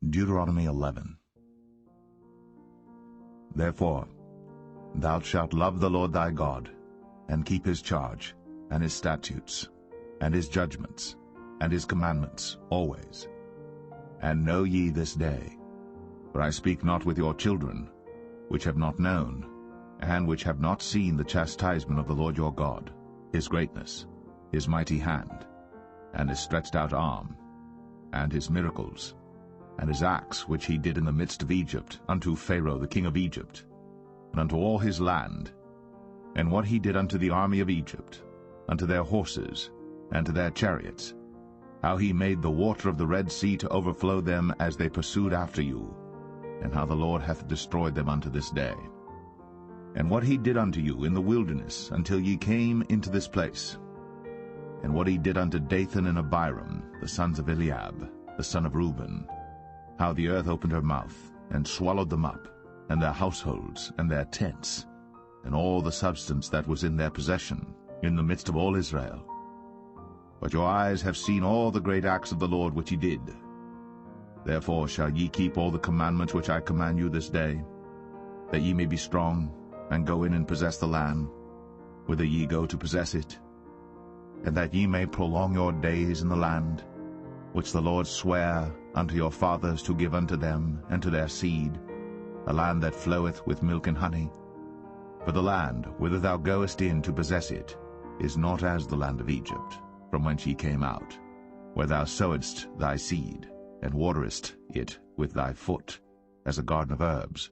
Deuteronomy 11. Therefore thou shalt love the Lord thy God, and keep his charge, and his statutes, and his judgments, and his commandments always. And know ye this day, for I speak not with your children, which have not known, and which have not seen the chastisement of the Lord your God, his greatness, his mighty hand, and his stretched out arm, and his miracles, and his acts which he did in the midst of Egypt, unto Pharaoh the king of Egypt, and unto all his land, and what he did unto the army of Egypt, unto their horses, and to their chariots, how he made the water of the Red Sea to overflow them as they pursued after you, and how the Lord hath destroyed them unto this day. And what he did unto you in the wilderness until ye came into this place, and what he did unto Dathan and Abiram, the sons of Eliab, the son of Reuben, how the earth opened her mouth, and swallowed them up, and their households, and their tents, and all the substance that was in their possession, in the midst of all Israel. But your eyes have seen all the great acts of the Lord which he did. Therefore shall ye keep all the commandments which I command you this day, that ye may be strong, and go in and possess the land, whither ye go to possess it, and that ye may prolong your days in the land, which the Lord sware unto your fathers to give unto them and to their seed, a land that floweth with milk and honey. For the land whither thou goest in to possess it is not as the land of Egypt, from whence ye came out, where thou sowedst thy seed, and waterest it with thy foot, as a garden of herbs.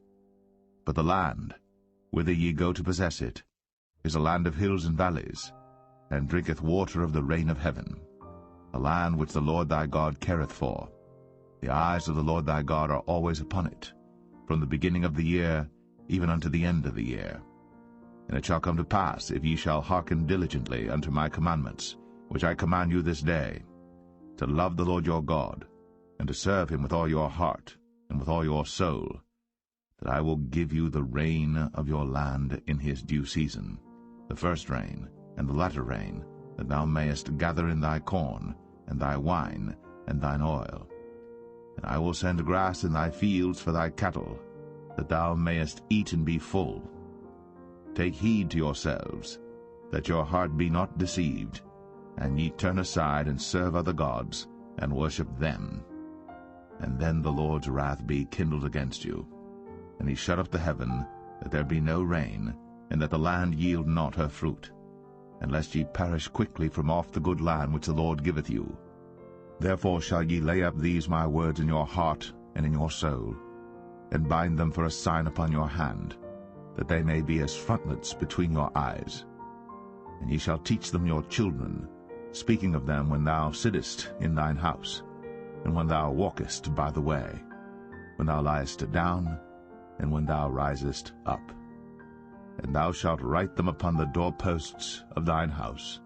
But the land whither ye go to possess it is a land of hills and valleys, and drinketh water of the rain of heaven, a land which the Lord thy God careth for. The eyes of the Lord thy God are always upon it, from the beginning of the year even unto the end of the year. And it shall come to pass, if ye shall hearken diligently unto my commandments, which I command you this day, to love the Lord your God, and to serve him with all your heart and with all your soul, that I will give you the rain of your land in his due season, the first rain and the latter rain, that thou mayest gather in thy corn, and thy wine, and thine oil. And I will send grass in thy fields for thy cattle, that thou mayest eat and be full. Take heed to yourselves, that your heart be not deceived, and ye turn aside and serve other gods, and worship them. And then the Lord's wrath be kindled against you, and he shut up the heaven, that there be no rain, and that the land yield not her fruit, and lest ye perish quickly from off the good land which the Lord giveth you. Therefore shall ye lay up these my words in your heart and in your soul, and bind them for a sign upon your hand, that they may be as frontlets between your eyes. And ye shall teach them your children, speaking of them when thou sittest in thine house, and when thou walkest by the way, when thou liest down, and when thou risest up. And thou shalt write them upon the doorposts of thine house,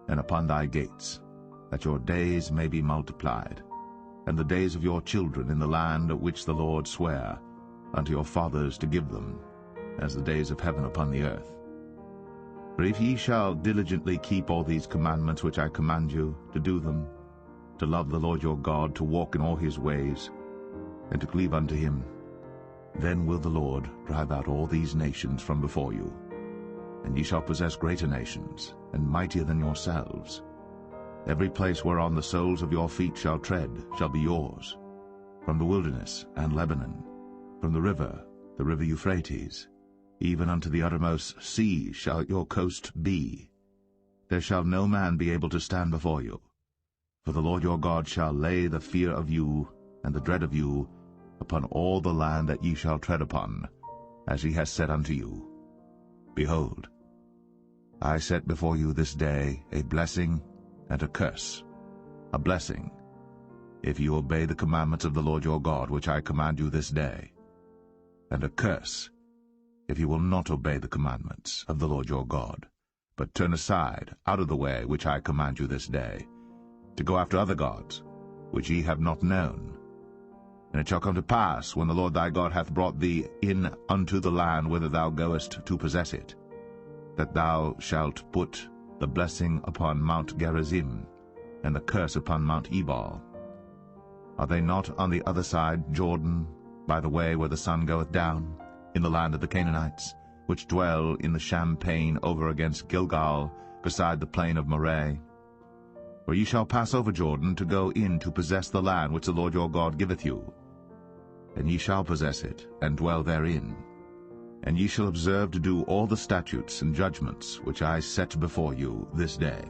and upon thy gates, that your days may be multiplied, and the days of your children in the land which the Lord sware unto your fathers to give them, as the days of heaven upon the earth. For if ye shall diligently keep all these commandments which I command you, to do them, to love the Lord your God, to walk in all his ways, and to cleave unto him, then will the Lord drive out all these nations from before you, and ye shall possess greater nations, and mightier than yourselves. Every place whereon the soles of your feet shall tread shall be yours, from the wilderness and Lebanon, from the river Euphrates, even unto the uttermost sea shall your coast be. There shall no man be able to stand before you. For the Lord your God shall lay the fear of you and the dread of you upon all the land that ye shall tread upon, as he has said unto you. Behold, I set before you this day a blessing and a curse. A blessing, if you obey the commandments of the Lord your God, which I command you this day, and a curse, if you will not obey the commandments of the Lord your God, but turn aside out of the way which I command you this day, to go after other gods, which ye have not known. And it shall come to pass, when the Lord thy God hath brought thee in unto the land whither thou goest to possess it, that thou shalt put the blessing upon Mount Gerizim, and the curse upon Mount Ebal. Are they not on the other side Jordan, by the way where the sun goeth down, in the land of the Canaanites, which dwell in the champaign over against Gilgal, beside the plain of Moreh? For ye shall pass over Jordan to go in to possess the land which the Lord your God giveth you. And ye shall possess it, and dwell therein. And ye shall observe to do all the statutes and judgments which I set before you this day.